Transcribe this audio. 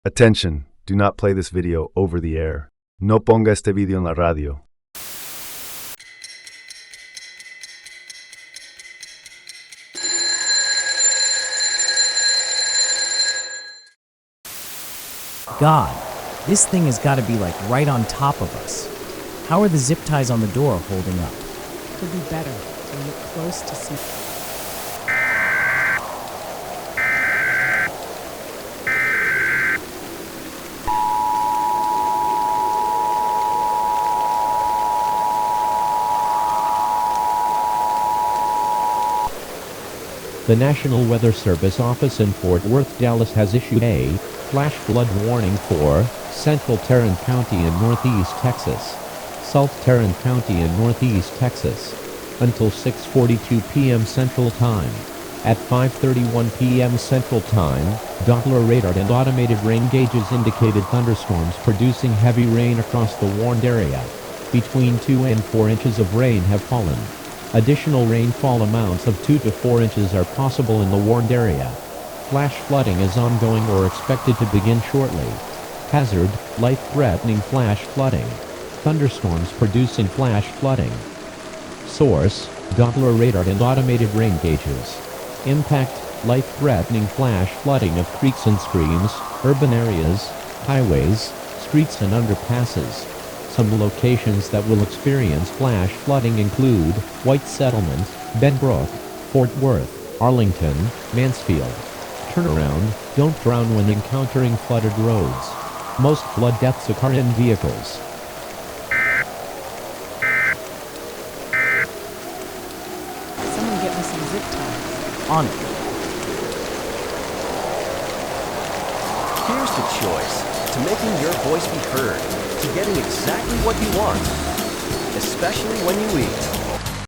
Attention, do not play this video over the air. No ponga este video en la radio. God, this thing has got to be like right on top of us. How are the zip ties on the door holding up? Could be better to look close to see. The National Weather Service office in Fort Worth, Dallas has issued a flash flood warning for Central Tarrant County in northeast Texas, South Tarrant County in northeast Texas, until 6:42 p.m. Central Time. At 5:31 p.m. Central Time, Doppler radar and automated rain gauges indicated thunderstorms producing heavy rain across the warned area. Between 2 and 4 inches of rain have fallen. Additional rainfall amounts of 2 to 4 inches are possible in the warned area. Flash flooding is ongoing or expected to begin shortly. Hazard: life-threatening flash flooding. Thunderstorms producing flash flooding. Source: Doppler radar and automated rain gauges. Impact: life-threatening flash flooding of creeks and streams, urban areas, highways, streets and underpasses. Some locations that will experience flash flooding include White Settlement, Benbrook, Fort Worth, Arlington, Mansfield. Turnaround: don't drown when encountering flooded roads. Most flood deaths occur in vehicles. Someone get me some zip ties. On it. Here's the choice to making your voice be heard, to getting exactly what you want, especially when you eat.